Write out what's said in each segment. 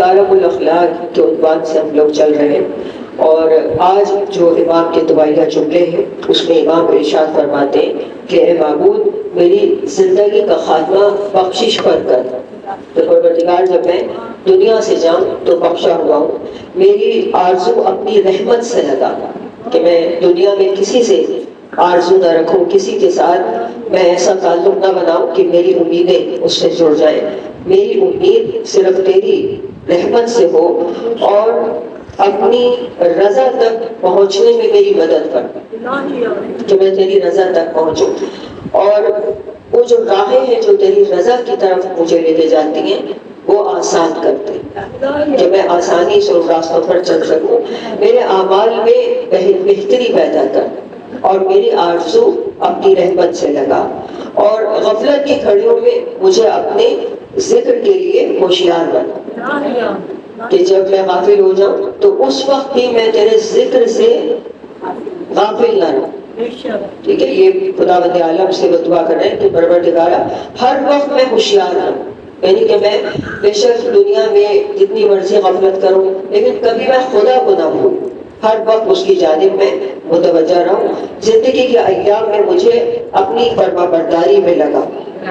مکارم الاخلاق کے عنوان سے ہم لوگ چل رہے ہیں، اور آج جو امام کے دعائیہ جملے ہیں اس میں امام ارشاد فرماتے ہیں کہ اے معبود میری زندگی کا خاتمہ بخشش پر کر، تو پروردگار جب میں دنیا سے جاؤں تو بخشا ہوا ہوں، میری آرزو اپنی رحمت سے لگا کہ میں دنیا میں کسی سے آرزو نہ رکھوں، کسی کے ساتھ میں ایسا تعلق نہ بناؤں کہ میری امیدیں اس سے جڑ جائیں، میری امید صرف تیری رحمت سے ہو، اور اپنی رضا تک پہنچنے میں میری مدد کر کہ میں تیری رضا تک پہنچوں، اور وہ جو راہیں ہیں جو تیری رضا کی طرف مجھے لے کے جاتی ہیں وہ آسان کرتے کہ میں آسانی سے ان راستوں پر چل سکوں، میرے اعمال میں بہتری پیدا کر، اور میری آرزو اپنی رحمت سے لگا، اور غفلت کی گھڑیوں میں مجھے اپنے ذکر کے لیے ہوشیار بنا کہ جب میں غافل ہو جاؤں تو اس وقت بھی میں تیرے ذکر سے غافل نہ رہوں۔ ٹھیک ہے، یہ خدا بند عالم سے وہ دعا کر رہے ہیں کہ پروردگارا ہر وقت میں ہوشیار رہوں، یعنی کہ میں بے شک دنیا میں جتنی مرضی غفلت کروں لیکن کبھی میں خدا کو نہ بھولوں، ہر وقت اس کی جانب میں متوجہ رہوں، زندگی کے ایام میں مجھے اپنی فرما برداری میں لگا،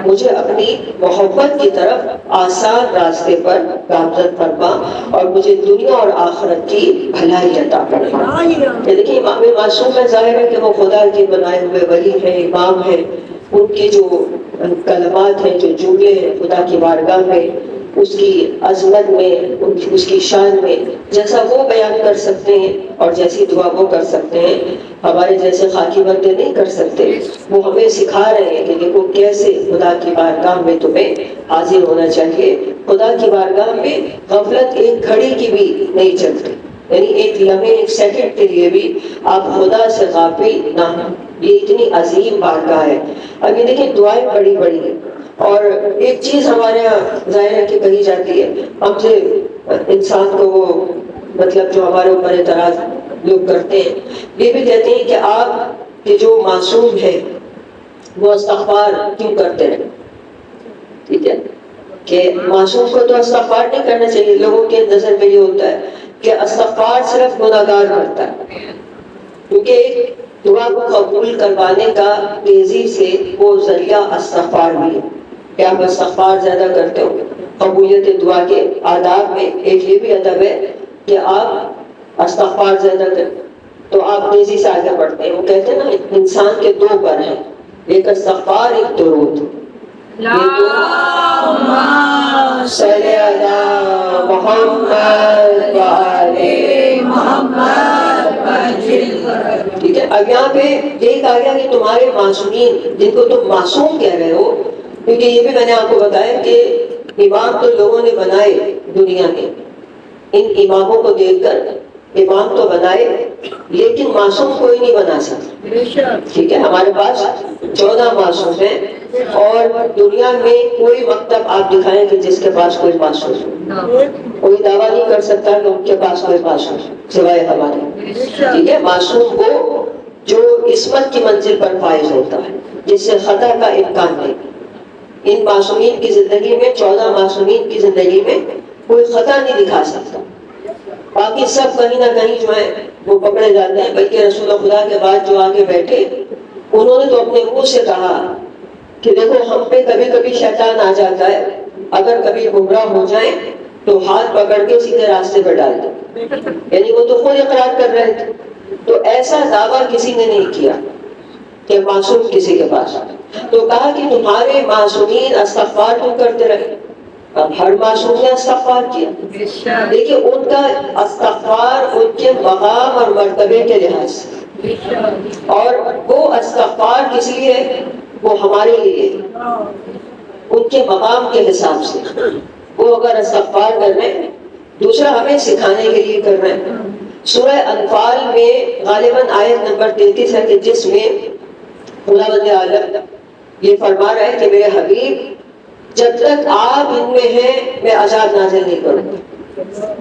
مجھے اپنی محبت کی طرف آسان راستے پر گامزن فرما، اور مجھے دنیا اور آخرت کی بھلائی عطا فرما۔ یہ دیکھیے امام معصوم میں ظاہر ہے کہ وہ خدا کے بنائے ہوئے ولی ہیں، امام ہیں، ان کے جو کلمات ہیں، جو جملے ہیں خدا کی بارگاہ میں اس کی عظمت میں، اس کی شان میں جیسا وہ بیان کر سکتے ہیں اور جیسی دعا وہ کر سکتے ہیں، ہمارے جیسے خاکی بندے نہیں کر سکتے۔ وہ ہمیں سکھا رہے ہیں کہ دیکھو کیسے خدا کی بارگاہ میں تمہیں حاضر ہونا چاہیے۔ خدا کی بارگاہ میں غفلت ایک گھڑی کی بھی نہیں چلتی، یعنی ایک لمحے، ایک سیکنڈ کے لیے بھی آپ خدا سے غافل نہ ہوں، یہ اتنی عظیم بارگاہ ہے۔ اب یہ دیکھیں دعائیں بڑی بڑی ہیں، اور ایک چیز ہمارے یہاں ظاہر ہے کہ کہی جاتی ہے، ہم سے انسان کو وہ مطلب جو ہمارے اوپر اعتراض لوگ کرتے ہیں، یہ بھی کہتے ہیں کہ آپ کے جو معصوم ہے وہ استغفار کیوں کرتے رہے؟ ٹھیک ہے کہ معصوم کو تو استغفار نہیں کرنا چاہیے، لوگوں کے نظر میں یہ ہوتا ہے کہ استغفار صرف گناہگار کرتا ہے، کیونکہ ایک دعا کو قبول کروانے کا تیزی سے وہ ذریعہ استغفار بھی ہے کہ آپ استغفار زیادہ کرتے ہو۔ قبولیت دعا کے آداب میں ایک یہ بھی ادب ہے کہ آپ استغفار زیادہ کریں تو آپ تیزی سے آگے بڑھتے ہیں۔ وہ کہتے ہیں نا انسان کے دو پر ہیں، ایک استغفار ایک درود۔ اللہم صلی علی محمد وآل محمد۔ ٹھیک ہے، اب یہاں پہ یہ کہا گیا کہ تمہارے معصومین جن کو تم معصوم کہہ رہے ہو، کیونکہ یہ بھی میں نے آپ کو بتایا کہ امام تو لوگوں نے بنائے دنیا میں، ان اماموں کو دیکھ کر امام تو بنائے لیکن معصوم کوئی نہیں بنا سکتا۔ ٹھیک ہے، ہمارے پاس 14 معصوم ہیں، اور دنیا میں کوئی مکتب آپ دکھائیں کہ جس کے پاس کوئی معصوم ہو، کوئی دعویٰ نہیں کر سکتا کہ ان کے پاس کوئی معصوم سوائے ہمارے۔ ٹھیک ہے، معصوم وہ جو عصمت کی منزل پر فائز ہوتا ہے، جس سے خطا کا امکان نہیں۔ ان معصومین کی زندگی میں، 14 معصومین کی زندگی میں کوئی خطا نہیں دکھا سکتا، باقی سب کہیں نہ کہیں جو ہے وہ پکڑے جاتے ہیں۔ بلکہ رسول خدا کے بعد جو آگے بیٹھے انہوں نے تو اپنے منہ سے کہا کہ دیکھو ہم پہ کبھی کبھی شیطان آ جاتا ہے، اگر کبھی گمراہ ہو جائیں تو ہاتھ پکڑ کے سیدھے راستے پر ڈال دیں، یعنی وہ تو خود اقرار کر رہے تھے۔ تو ایسا دعویٰ کسی نے نہیں کیا کہ معصوم کسی کے پاس، تو کہا کہ تمہارے معصومین استغفار کیوں کرتے رہے؟ اب ہر معصوم نے استغفار کیا، دیکھیے ان کا استغفار ان کے مقام اور مرتبے کے لحاظ سے، اور وہ استغفار کس لیے ہے؟ وہ ہمارے لیے، ان کے مقام کے حساب سے۔ وہ اگر استغفار کر رہے ہیں، دوسرا ہمیں سکھانے کے لیے کر رہے ہیں۔ سورہ انفال میں غالباً آیت نمبر 33 ہے کہ جس میں خدا بند عالم یہ فرما رہا ہے کہ میرے حبیب جب تک آپ ان میں ہیں میں عذاب نازل نہیں کروں گا۔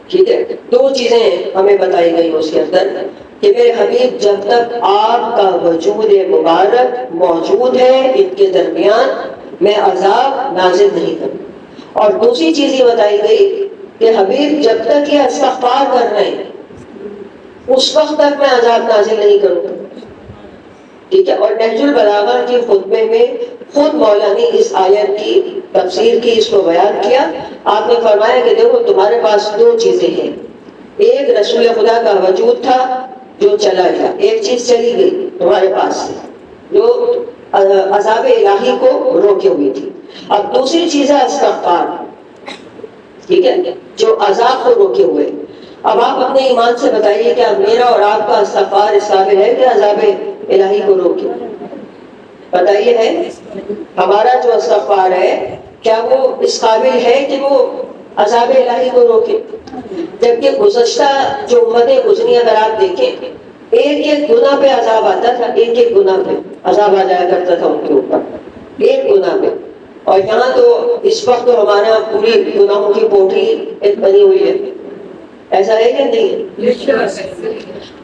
ٹھیک ہے، دو چیزیں ہمیں بتائی گئی اس کے اندر کہ میرے حبیب جب تک آپ کا وجود مبارک موجود ہے ان کے درمیان میں عذاب نازل نہیں کروں۔ اور دوسری چیز یہ بتائی گئی کہ حبیب جب تک یہ استغفار کر رہے ہیں اس وقت تک میں عذاب نازل نہیں کروں گا. ٹھیک ہے. اور نہج البلاغہ کے خطبے میں خود مولا نے اس آیت کی تفسیر کی، اس کو بیان کیا. آپ نے فرمایا کہ دیکھو تمہارے پاس دو چیزیں ہیں، ایک رسول خدا کا وجود تھا جو چلا گیا، ایک چیز چلی گئی تمہارے پاس سے جو عذاب الہی کو روکے ہوئی تھی. اب دوسری چیز ہے استغفار، ٹھیک ہے، جو عذاب کو روکے ہوئے. اب آپ اپنے ایمان سے بتائیے کیا میرا اور آپ کا استغفار اس قابل ہے کہ عذاب الہی کو روکے؟ بتائیے ہے؟ ہمارا جو استغفار ہے کیا وہ اس قابل ہے کہ وہ عذاب الہی کو روکے؟ جبکہ گزشتہ جو امتیں گزری اگر آپ دیکھیں ایک ایک گناہ پہ عذاب آتا تھا، ایک ایک گناہ پہ عذاب آ جایا کرتا تھا ان کے اوپر، ایک گناہ پہ. اور یہاں تو اس وقت تو ہمارا پوری گناہوں کی پوٹلی بنی ہوئی ہے، ایسا ہے کہ نہیں ہے؟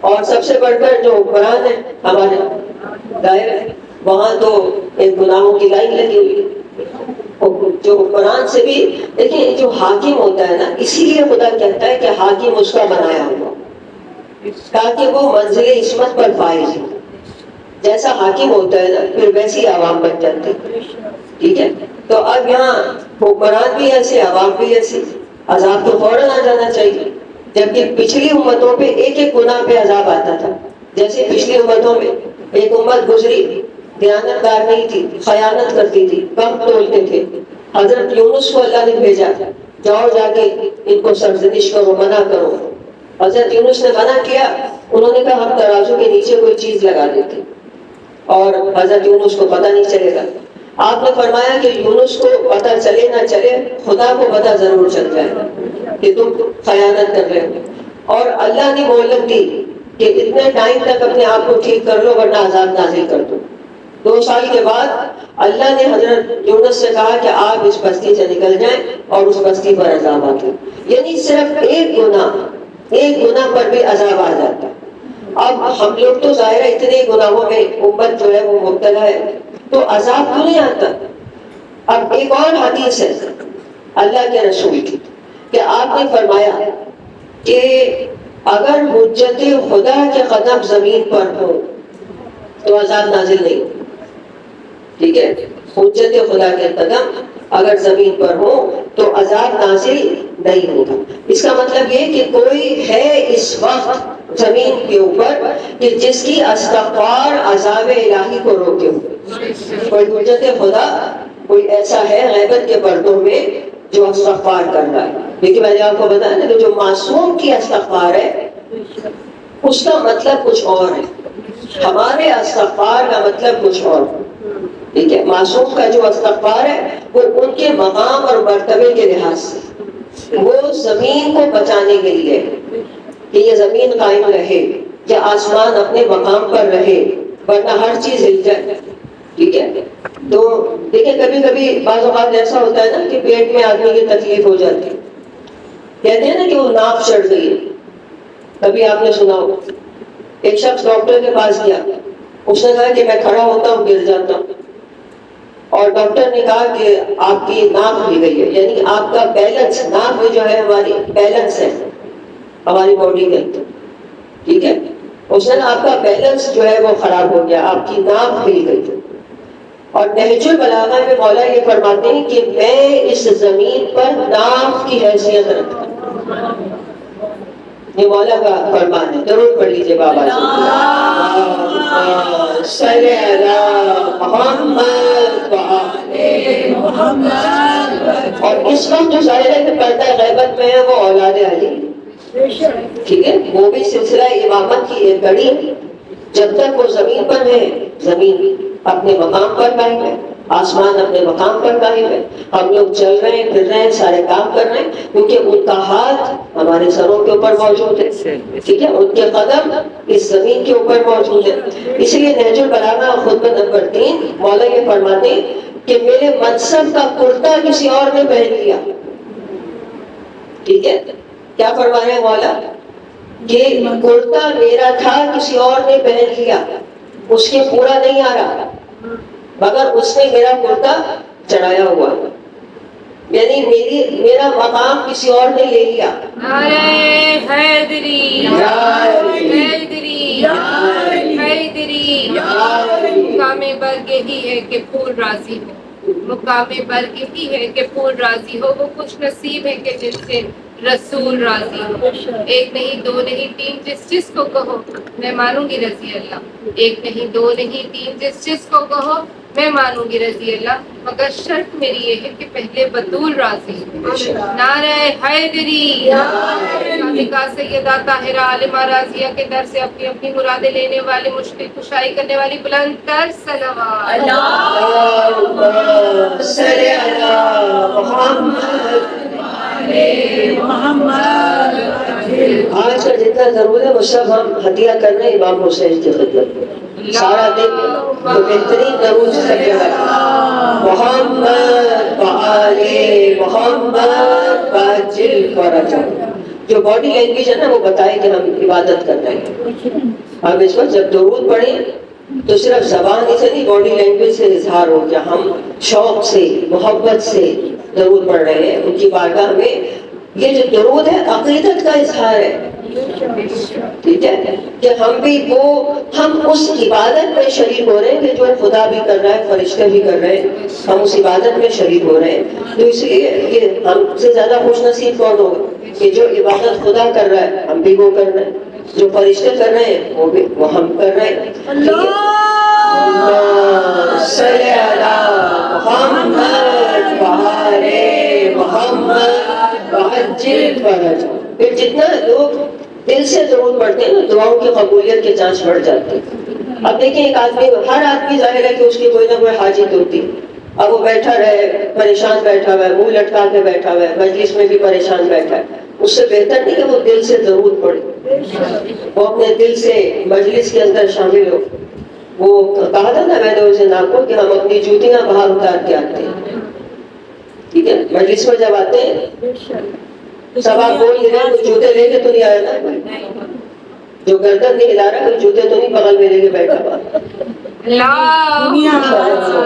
اور سب سے بڑھ کر جو قرآن ہے ہمارے دائرے وہاں تو ایک گناہوں کی لائن لگی ہوئی ہے. جو قرآن سے بھی دیکھیں جو حاکم ہوتا ہے نا، اسی لیے خدا کہتا ہے کہ حاکم اس کا بنایا ہوا تاکہ وہ منزل عصمت پر فائز ہو. جیسا حاکم ہوتا ہے نا پھر ویسی عوام بن جاتی. ٹھیک ہے. تو اب یہاں حکمران بھی ایسے، عوام بھی ایسے، عذاب تو فوراً آ جانا چاہیے. جبکہ پچھلی امتوں پہ ایک ایک گناہ پہ عذاب آتا تھا. جیسے پچھلی امتوں میں ایک امت گزری دیانتدار نہیں تھی، خیانت کرتی تھی، کم تولتے تھے. حضرت یونس کو اللہ نے بھیجا، جاؤ جا کے ان کو سرزنش کرو، منع کرو. حضرت یونس نے منع کیا، انہوں نے کہا ہم ترازو کے نیچے کوئی چیز لگا دیتے اور حضرت یونس کو پتہ نہیں چلے گا. آپ نے فرمایا کہ یونس کو پتہ چلے نہ چلے خدا کو پتہ ضرور چل جائے گا کہ تم خیانت کر رہے ہو. اور اللہ نے مہلت دی کہ اتنے ٹائم تک اپنے آپ کو ٹھیک کر لو ورنہ عذاب نازل کر دو. 2 سال کے بعد اللہ نے حضرت یونس سے کہا کہ آپ اس بستی سے نکل جائیں اور اس بستی پر عذاب آ گیا. یعنی صرف ایک گناہ پر بھی عذاب آ جاتا. اب ہم لوگ تو ظاہر ہے اتنے گناہوں میں امت جو ہے وہ مبتلا ہے تو عذاب کیوں نہیں آتا؟ اب ایک اور حدیث ہے اللہ کے رسول کی کہ آپ نے فرمایا کہ اگر حجت خدا کے قدم زمین پر ہو تو عذاب نازل نہیں. ٹھیک ہے. حجت خدا کے قدم اگر زمین پر ہو تو عذاب نازل نہیں ہوگا. اس کا مطلب یہ کہ کوئی ہے اس وقت زمین کے اوپر کہ جس کی استغفار عذاب الہی کو روکے ہوئے. کوئی حجت خدا، کوئی ایسا ہے غیبت کے پردوں میں جو استغفار کر رہا ہے. لیکن میں نے آپ کو بتایا نا کہ جو معصوم کی استغفار ہے اس کا مطلب کچھ اور ہے، ہمارے استغفار کا مطلب کچھ اور ہے. ٹھیک ہے. معصوم کا جو استغفار ہے وہ ان کے مقام اور مرتبے کے لحاظ سے وہ زمین کو بچانے کے لیے کہ یہ زمین قائم رہے، یا آسمان اپنے مقام پر رہے ورنہ ہر چیز ہل جائے. ٹھیک ہے. تو دیکھیں کبھی کبھی بعض اوقات ایسا ہوتا ہے نا کہ پیٹ میں آدمی کی تکلیف ہو جاتی ہے، کہتے ہیں نا کہ وہ ناف چڑھ گئی ہے. کبھی آپ نے سنا ہو ایک شخص ڈاکٹر کے پاس گیا، اس نے کہا کہ میں کھڑا ہوتا ہوں گر جاتا ہوں، اور ڈاکٹر نے کہا کہ آپ کی ناف ہل گئی ہے، یعنی آپ کا بیلنس، ناف جو ہے ہماری بیلنس ہے ہماری باڈی کے اندر. ٹھیک ہے. اس نے آپ کا بیلنس جو ہے وہ خراب ہو گیا، آپ کی ناف ہل گئی. اور نہج البلاغہ میں مولا یہ فرماتے ہیں کہ میں اس زمین پر ناف کی حیثیت رکھتا ہوں. یہ مولا کا فرمان ہے، ضرور پڑھ لیجیے بابا صلی اللہ محمد. اور اس وقت جو ظاہر ہے کہ پردہ غیبت میں ہے وہ اولاد علی. ٹھیک ہے. وہ بھی سلسلہ امامت کی ایک کڑی ہے. جب تک وہ زمین پر ہے زمین اپنے مقام پر قائم ہے، آسمان اپنے مقام پر قائم ہے. ہم لوگ چل رہے ہیں، پھر رہے ہیں، سارے کام کر رہے ہیں کیونکہ ان کا ہاتھ ہمارے سروں کے اوپر موجود ہے. ٹھیک ہے. ان کے قدم اس زمین کے اوپر موجود ہے. اس لیے نہج البلاغہ خطبہ نمبر 3 مولا یہ فرماتے ہیں کہ میرے منصب کا کرتا کسی اور نے پہن لیا. ٹھیک ہے. کیا فرما رہے ہیں مولا کہ کرتا میرا تھا کسی اور نے پہن لیا، اس کے پورا نہیں آ رہا مگر اس نے میرا کرتا چڑھایا ہوا. یعنی میرا مقام کسی اور نے لے لیا. نعرہ حیدری، حیدری، حیدری. مقام برگ یہی ہے کہ پھول راضی ہو، مقام برگ یہی ہے کہ پھول راضی ہو. وہ کچھ نصیب ہے کہ جن سے رسول راضی ہو. ایک نہیں دو نہیں تین، جس جس کو کہو میں مانوں گی رضی اللہ. ایک نہیں دو نہیں تین، جس جس کو کہو میں مانوں گی رضی اللہ. مگر شرط میری یہ ہے کہ پہلے بطول راضی ہو. نعرہ حیدری. صادقہ سیدہ طاہرہ عالمہ راضیہ کے در سے اپنی اپنی مرادیں لینے والی، مشکل کشائی کرنے والی بلند تر صلوات. اللہم صلی علی محمد. آج کا جتنا ضرور ہے وہ سب ہم ہدیہ کر رہے ہیں امام حسین کی خدمت میں. سارا دن تو بہترین درود سے سب جگہ محمد وآل محمد وعجل فرجہ. جو باڈی لینگویج ہے نا وہ بتائے کہ ہم عبادت کر رہے ہیں. ہم اس وقت جب درود پڑھیں تو صرف زبان سے نہیں، باڈی لینگویج سے اظہار ہو کہ ہم شوق سے محبت سے درود پڑھ رہے ہیں ان کی بارگاہ میں. یہ جو درود ہے عقیدت کا اظہار ہے. ٹھیک ہے کہ ہم اس عبادت میں شریک ہو رہے ہیں کہ جو خدا بھی کر رہا ہے، فرشتے بھی کر رہے ہیں، ہم اس عبادت میں شریک ہو رہے ہیں. تو اس لیے یہ ہم سے زیادہ خوش نصیب کون ہوگا کہ جو عبادت خدا کر رہا ہے ہم بھی وہ کر رہے ہیں، جو فرشتے کر رہے ہیں وہ ہم کر رہے ہیں. صلی علی محمد وآل محمد وعجل فرجہ. پھر جتنا لوگ دل سے درود پڑھتے ہیں نا دعاؤں کی قبولیت کے چانس بڑھ جاتے ہیں. اب دیکھیں ایک آدمی، ہر آدمی ظاہر ہے کہ اس کی کوئی نہ کوئی حاجت ہوتی ہے. اب وہ بیٹھا رہے پریشان بیٹھا ہوا ہے، منہ لٹکا کے بیٹھا ہوا ہے، مجلس میں بھی پریشان بیٹھا ہے. اس سے بہتر نہیں کہ وہ دل سے درود پڑھے، وہ اپنے دل سے مجلس کے اندر شامل ہو. وہ کہا تھا نا میں نے اسے ناکو کہ ہم اپنی جوتیاں باہر اتار کے آتے ہیں. ٹھیک ہے مجلس میں جب آتے ہیں سب آپ بول رہے ہیں جوتے لے کے تو نہیں آیا نا، جو گردن نہیں ہلا رہا کوئی جوتے تو نہیں بغل میں لے کے بیٹھا ہوا.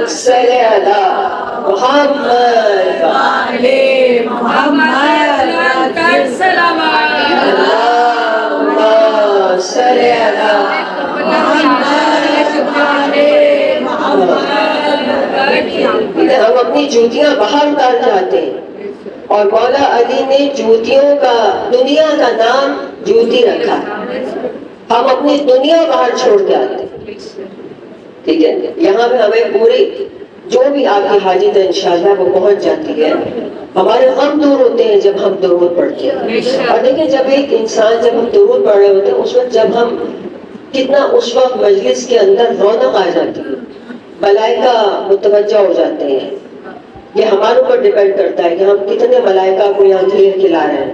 صلی علی محمد وآل محمد اللہم صلی علی ہم اپنی جوتیاں باہر اتار جاتے ہیں. اور مولا علی نے جوتیوں کا، دنیا کا نام جوتی رکھا. ہم اپنی دنیا باہر چھوڑ کے آتے ہیں. ٹھیک ہے یہاں پہ ہمیں پوری جو بھی آپ کی حاجت ہے انشاءاللہ وہ پہنچ جاتی ہے. ہمارے غم دور ہوتے ہیں جب ہم درود پڑھتے ہیں. اور دیکھیں جب ایک انسان جب ہم درود پڑھ رہے ہوتے ہیں اس وقت جب ہم کتنا اس وقت مجلس کے اندر رونق آ جاتی ہے، ملائکہ متوجہ ہو جاتے ہیں. یہ ہمارے اوپر ڈیپینڈ کرتا ہے کہ ہم کتنے ملائکہ کو یہاں گھیر کے لا رہے ہیں.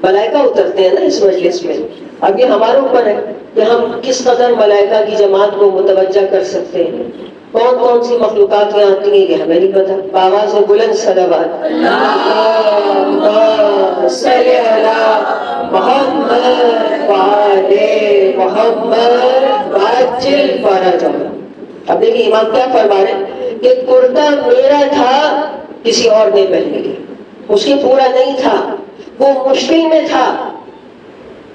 ملائکہ اترتے ہیں نا اس مجلس میں. اب یہ ہمارے اوپر ہے کہ ہم کس قدر ملائکہ کی جماعت کو متوجہ کر سکتے ہیں. کون کون سی مخلوقات یہاں آتی ہیں یہ ہمیں نہیں پتا. بآواز بلند صلوات. اللہم صلی علی محمد وآل محمد وعجل فرجہ. اب دیکھیں امام کیا فرما رہے ہیں کہ کرتا میرا تھا کسی اور نے پہن لیا، اس کے پورا نہیں تھا، وہ مشکل میں تھا.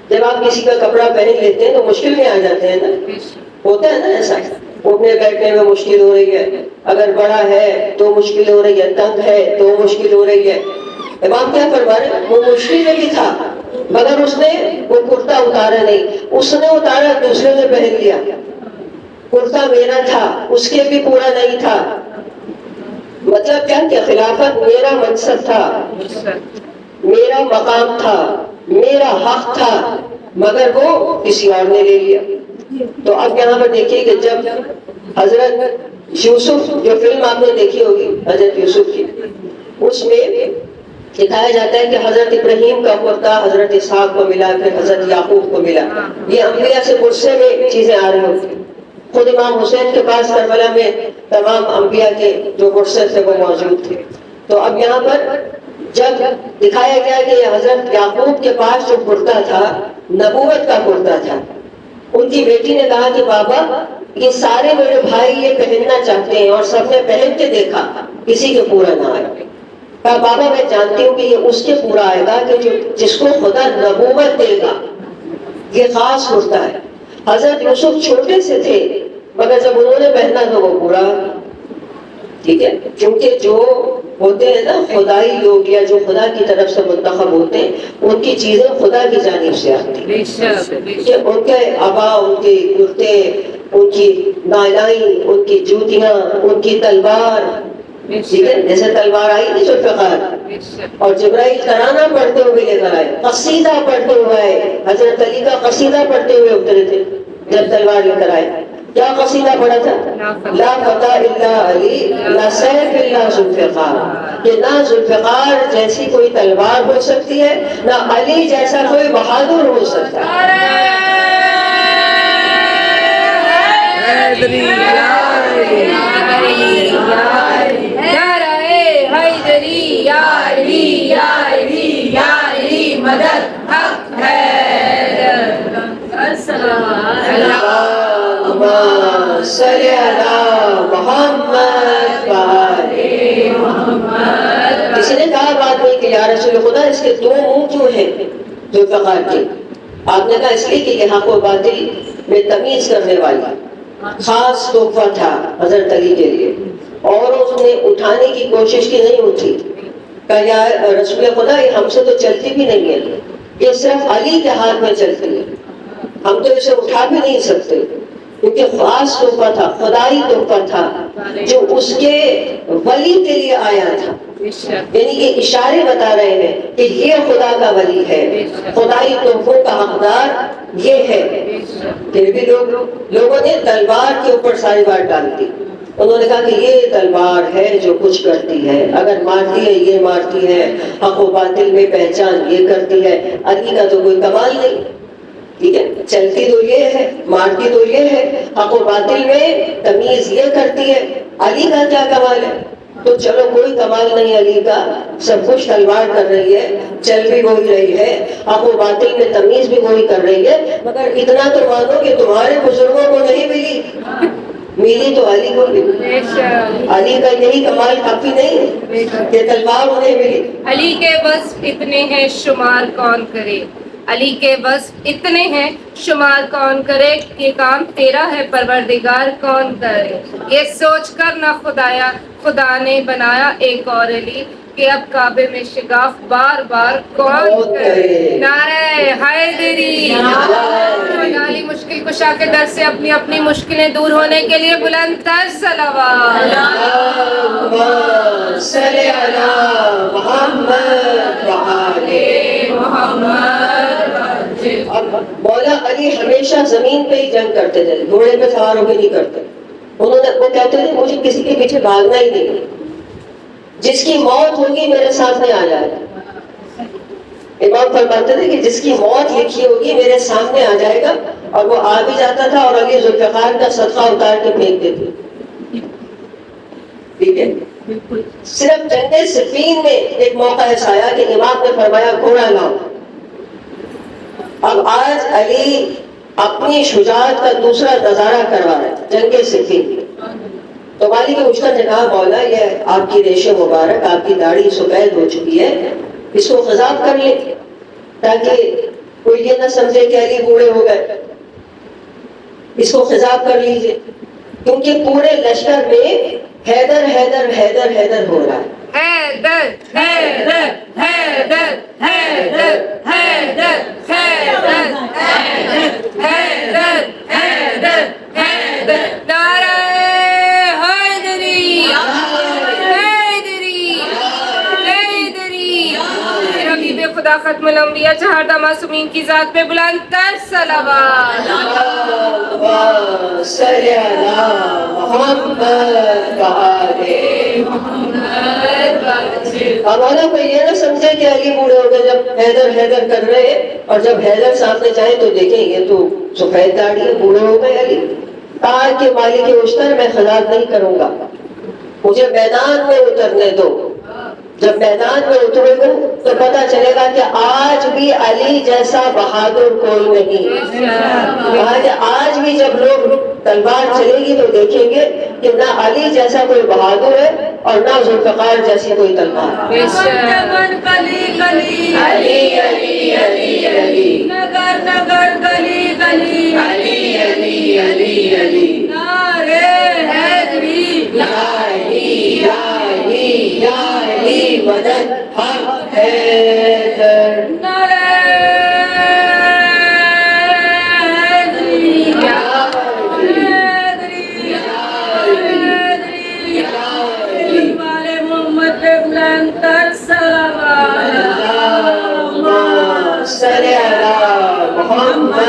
جب آپ کسی کا کپڑا پہن لیتے ہیں تو مشکل میں آ جاتے ہیں نا، ہوتا ہے نا ایسا. اٹھنے بیٹھنے میں مشکل ہو رہی ہے، اگر بڑا ہے تو مشکل ہو رہی ہے، تنگ ہے تو مشکل ہو رہی ہے. امام کیا فرما رہے ہیں وہ مشکل میں بھی تھا مگر اس نے وہ کرتا اتارا نہیں، اس نے اتارا دوسرے نے پہن لیا. کرتا میرا تھا اس کے بھی پورا نہیں تھا. مطلب کیا کہ خلافت میرا منصب تھا، میرا مقام تھا، میرا حق تھا مگر وہ کسی اور نے لے لیا. تو اب یہاں پر دیکھیے کہ جب حضرت یوسف، جو فلم آپ نے دیکھی ہوگی حضرت یوسف کی، اس میں دکھایا جاتا ہے کہ حضرت ابراہیم کا کرتا حضرت اسحاق کو ملا، پھر حضرت یعقوب کو ملا. یہ انبیاء سے غصے میں چیزیں آ رہی ہوتی. خود امام حسین کے پاس کربلا میں تمام انبیاء کے جو غصے تھے وہ موجود تھے. تو اب یہاں پر جب دکھایا گیا کہ حضرت یعقوب کے پاس جو کرتا تھا نبوت کا کرتا تھا، ان کی بیٹی نے کہا کہ بابا یہ سارے میرے بھائی یہ پہننا چاہتے ہیں اور سب نے پہن کے دیکھا کسی کے پورا نہ آیا. کہا بابا میں جانتی ہوں کہ یہ اس کے پورا آئے گا کہ جس کو خدا نبوت دے گا، یہ خاص ہوتا ہے۔ حضرت یوسف چھوٹے سے تھے مگر جب انہوں نے پہنا تو وہ پورا، ٹھیک ہے، کیونکہ جو ہوتے ہیں نا خدائی لوگ یا جو خدا کی طرف سے منتخب ہوتے ہیں ان کی چیزیں خدا کی جانب سے آتی ہیں۔ ان کے آبا، ان کے کرتے، ان کی نالائیں، ان کی جوتیاں، ان کی تلوار، ٹھیک ہے، جیسے تلوار آئی تھی ذوالفقار اور جبرائیل ترانہ پڑھتے ہوئے لے کر آئے، قصیدہ پڑھتے ہوئے آئے، حضرت علی کا قصیدہ پڑھتے ہوئے اترے تھے جب تلوار لے کر آئے۔ کیا قصیدہ پڑھا تھا؟ لا فتح الا علی لا سیف الا ذوالفقار، کہ نہ ذوالفقار جیسی کوئی تلوار ہو سکتی ہے، نہ علی جیسا کوئی بہادر ہو سکتا ہے۔ مدد حق ہے، اللہم صلی علی محمد وآلِ محمد۔ کسی نے کہا بات نہیں کہ یا رسول خدا اس کے دو منہ کیوں ہیں ذوالفقار کے؟ آپ نے کہا اس لیے کہ یہ حق و باطل میں تمیز کرنے والا خاص تحفہ تھا حضرت علی کے لیے، اور اس نے اٹھانے کی کوشش کی نہیں اٹھی۔ کہا یا رسول خدا یہ ہم سے تو چلتی بھی نہیں ہے، یہ صرف علی کے ہاتھ میں چلتی ہے، ہم تو اسے اٹھا بھی نہیں سکتے، کیونکہ خاص تحفہ تھا، خدائی تحفہ تھا جو اس کے ولی کے لیے آیا تھا۔ یعنی یہ اشارے بتا رہے ہیں کہ یہ خدا کا ولی ہے، خدائی تحفوں کا حقدار یہ ہے۔ پھر بھی لوگوں نے تلوار کے اوپر ساری بات ڈال دی، انہوں نے کہا کہ یہ تلوار ہے جو کچھ کرتی ہے، اگر مارتی ہے یہ مارتی ہے، حق و باطل میں پہچان یہ کرتی ہے، علی کا تو کوئی کمال نہیں، ٹھیک ہے، چلتی تو یہ ہے، مارتی تو یہ ہے، حق و باطل میں تمیز یہ کرتی ہے، علی کا کیا کمال ہے؟ تو چلو کوئی کمال نہیں علی کا، سب کچھ تلوار کر رہی ہے، چل بھی وہی رہی ہے، حق و باطل میں تمیز بھی وہی کر رہی ہے، مگر اتنا تو مانو کہ تمہارے بزرگوں کو نہیں ملی، میری تو علی کو ملی۔ علی کا یہی کمال کافی نہیں کہ تلوار انہیں ملی۔ علی کے وصف اتنے ہیں شمار کون کرے، علی کے وصف اتنے ہیں شمار کون کرے، یہ کام تیرا ہے پروردگار کون کرے، یہ سوچ کر نہ خدا نے بنایا ایک اور علی، کہ اب کعبے میں شگاف بار بار کون کرے۔ نعرہ حیدری، علی مشکل کشا کے در سے اپنی اپنی مشکلیں دور ہونے کے لیے بلند تر صلوات۔ اللہم صلی علی محمد وآلِ محمد۔ اب مولا علی ہمیشہ زمین پہ ہی جنگ کرتے تھے، گھوڑے پہ سوار ہو کے نہیں کرتے۔ وہ کہتے تھے مجھے کسی کے پیچھے بھاگنا ہی نہیں، جس کی موت ہوگی میرے سامنے آ جائے گا۔ امام فرماتے تھے کہ جس کی موت لکھی ہوگی میرے سامنے آ جائے گا، اور وہ آ بھی جاتا تھا اور علی ذوالفقار کا صدقہ اتار کے پھینک دیتے، ٹھیک ہے۔ صرف جنگ صفین میں ایک موقع ایسا آیا کہ امام نے فرمایا گھوڑا لاؤ۔ اب آج علی اپنی شجاعت کا دوسرا نظارہ کروا رہا ہے جنگ صفین۔ تو مالک مشکل نے کہا مولا یہ آپ کی ریش مبارک، آپ کی داڑھی سفید ہو چکی ہے، اس کو خضاب کر لیں تاکہ کوئی یہ نہ سمجھے کہ علی بوڑھے ہو گئے، اس کو خضاب کر لیجئے، کیونکہ پورے لشکر میں حیدر حیدر حیدر حیدر ہو رہا ہے۔ حیدر حیدر حیدر حیدر حیدر حیدر حیدر حیدر حیدر، نعرہ حیدری حیدری حیدری، ربیب خدا ختم الانبیاء چہاردہ معصومین کی ذات پہ بلند تر صلوات۔ اللہم صلی علی محمد وآلِ محمد۔ ہمارا کوئی یہ نہ سمجھے کہ علی بوڑھے ہو گئے جب حیدر حیدر کر رہے ہیں، اور جب حیدر سامنے جائیں تو دیکھیں یہ تو سفید داڑھی ہے، بوڑھے ہو گئے علی۔ آج کے مالک اشتر میں خضاب نہیں کروں گا، مجھے میدان میں اترنے دو، جب میدان میں اترے گا تو پتا چلے گا کہ آج بھی علی جیسا بہادر کوئی نہیں. کہا کہ آج بھی جب لوگ تلوار چلے گی تو دیکھیں گے کہ نہ علی جیسا کوئی بہادر ہے اور نہ ذوالفقار جیسی کوئی تلوار. علی علی علی علی علی نگر نگر گلی گلی علی علی علی علی نعرے حیدری یا علی یا علی یا علی مدد حق حیدر. نعرے حیدری یا حیدری حیدری حیدری والے محمد پہ بلند تر صلوات. اللہم صلی علی محمد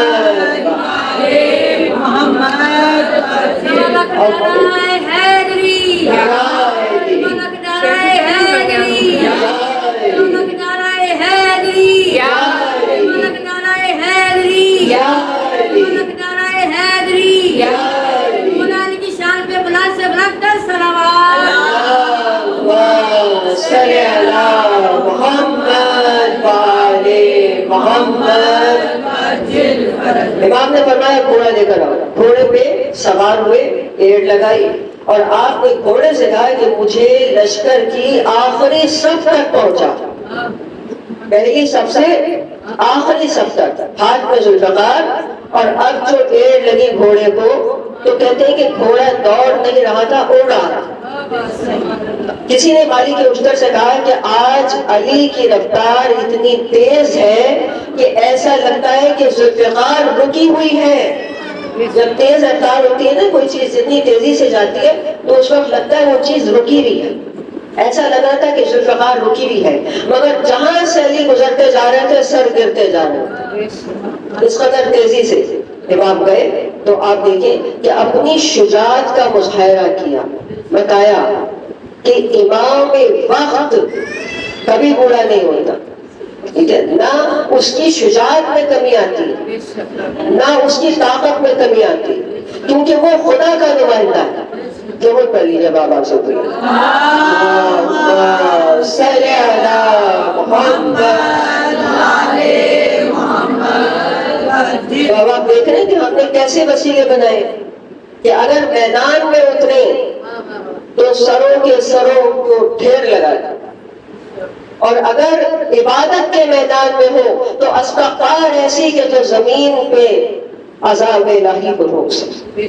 محمد نعرہ حیدری ملک نعرہ حیدری ملک نعرہ حیدری ملک نعرہ حیدری ملک نعرہ حیدری مولا علی کی شان پہ بلند سے بلند تر صلوات. اللہم صلی علی محمد وآل محمد. امام نے فرمایا گھوڑا لے کر آؤ. گھوڑے پہ سوار ہوئے, ایڑ لگائی اور آپ نے گھوڑے سے کہا کہ مجھے لشکر کی آخری صف تک پہنچا. پہلی صف سے آخری صف تک, ہاتھ میں ذوالفقار, اور اب جو ایڑ لگی گھوڑے کو تو کہتے ہیں کہ گھوڑا دوڑ نہیں رہا تھا, اڑ رہا تھا. کسی نے مالک اشتر سے کہا کہ آج علی کی رفتار اتنی تیز ہے کہ ایسا لگتا ہے کہ ذوالفقار رکی ہوئی ہے. جب تیز رفتار ہوتی ہے نا کوئی چیز اتنی تیزی سے جاتی ہے تو اس وقت لگتا ہے وہ چیز رکی ہوئی ہے. ایسا لگا تھا کہ ذوالفقار رکی ہوئی ہے, مگر جہاں سے علی گزرتے جا رہے تھے سر گرتے جا رہے تھے. اس قدر تیزی سے امام گئے تو آپ دیکھیں کہ اپنی شجاعت کا مظاہرہ کیا, بتایا کہ امام وقت کبھی بوڑھا نہیں ہوتا. ٹھیک ہے, نہ اس کی شجاعت میں کمی آتی ہے, نہ اس کی طاقت میں کمی آتی, کیونکہ وہ خدا کا نمائندہ ہے. ضرور پڑھ لیجیے بابا سے صلی علی محمد. اب آپ دیکھ رہے ہیں کہ ہم نے کیسے وسیلے بنائے کہ اگر میدان میں اترے تو سروں کے سروں کو ڈھیر لگا, اور اگر عبادت کے میدان میں ہو تو استغفار ایسی کہ جو زمین پہ عذاب الہی کو روک سکے.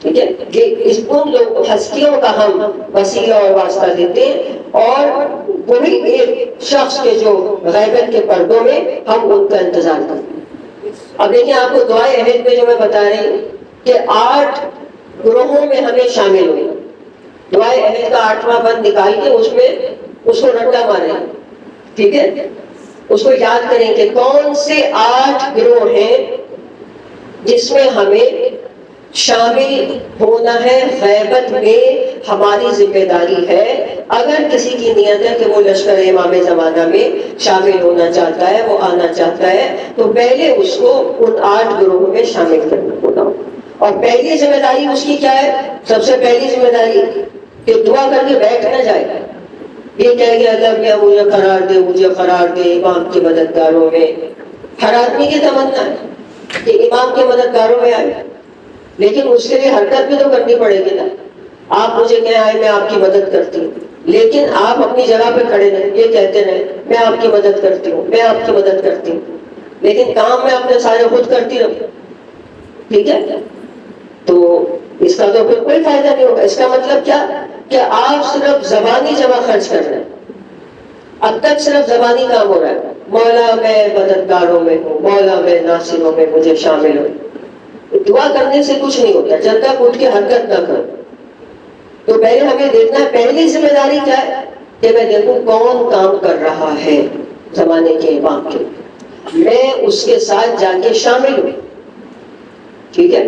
ٹھیک ہے, کہ ان لوگ ہستیوں کا ہم وسیلہ اور واسطہ دیتے ہیں, اور وہی ایک شخص کے جو غیبت کے پردوں میں ہم ان کا انتظار کرتے ہیں. اب دیکھیں آپ کو دعائے عہد میں جو میں بتا رہی ہوں کہ 8 گروہوں میں ہمیں شامل ہوئی. دعائے عہد کا 8واں بند نکال کے اس کو رٹا ماریں. ٹھیک ہے, اس کو یاد کریں کہ کون سے 8 گروہ ہیں جس میں ہمیں شامل ہونا ہے. غیبت میں ہماری ذمہ داری ہے. اگر کسی کی نیت ہے کہ وہ لشکر امام زمانہ میں شامل ہونا چاہتا ہے, وہ آنا چاہتا ہے, تو پہلے اس کو ان 8 گروہوں میں شامل کرنا ہوگا. اور پہلی ذمہ داری اس کی کیا ہے؟ سب سے پہلی ذمہ داری کہ دعا کر کے بیٹھ نہ جائے. یہ کہہ گیا اللہ کیا مجھے قرار دے, مجھے قرار دے امام کے مددگاروں میں. ہر آدمی کی تمنا ہے کہ امام کے مددگاروں میں آئے, لیکن اس کے لیے حرکت بھی تو کرنی پڑے گی نا. آپ مجھے کہیں آئے میں آپ کی مدد کرتی ہوں, لیکن آپ اپنی جگہ پہ کھڑے رہیں, یہ کہتے رہیں میں آپ کی مدد کرتی ہوں, میں آپ کی مدد کرتی ہوں, لیکن کام میں اپنے سارے خود کرتی رہوں. ٹھیک ہے, تو اس کا تو پھر کوئی فائدہ نہیں ہوگا. اس کا مطلب کیا کہ آپ صرف زبانی جمع خرچ کر رہے ہیں. اب تک صرف زبانی کام ہو رہا ہے, مولا میں مددگاروں میں ہوں, مولا میں ناصروں میں مجھے شامل ہوں. دعا کرنے سے کچھ نہیں ہوتا جب تک اٹھ کے حرکت نہ کرو. تو پہلے ہمیں دیکھنا ہے پہلی ذمہ داری کیا ہے کہ میں دیکھوں کون کام کر رہا ہے زمانے کے امام کے, میں اس کے ساتھ جا کے شامل ہوں. ٹھیک ہے,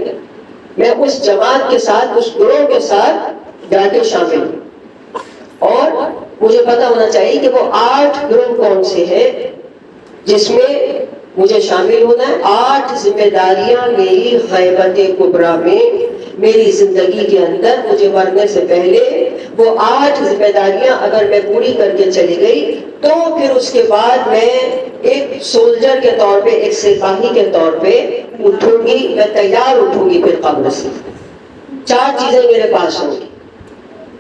میں اس جماعت کے ساتھ, اس گروہ کے ساتھ جا کے شامل ہوں. اور مجھے پتا ہونا چاہیے کہ وہ 8 گروہ کون سے ہیں جس میں مجھے شامل ہونا ہے. 8 ذمہ داریاں میری غیبت کبریٰ میں, میری زندگی کے اندر مجھے مرنے سے پہلے وہ 8 ذمہ داریاں اگر میں پوری کر کے چلی گئی تو پھر اس کے بعد میں ایک سولجر کے طور پہ، ایک سپاہی کے طور پہ اٹھوں گی، میں تیار اٹھوں گی پھر قبر سے. 4 چیزیں میرے پاس ہوں گی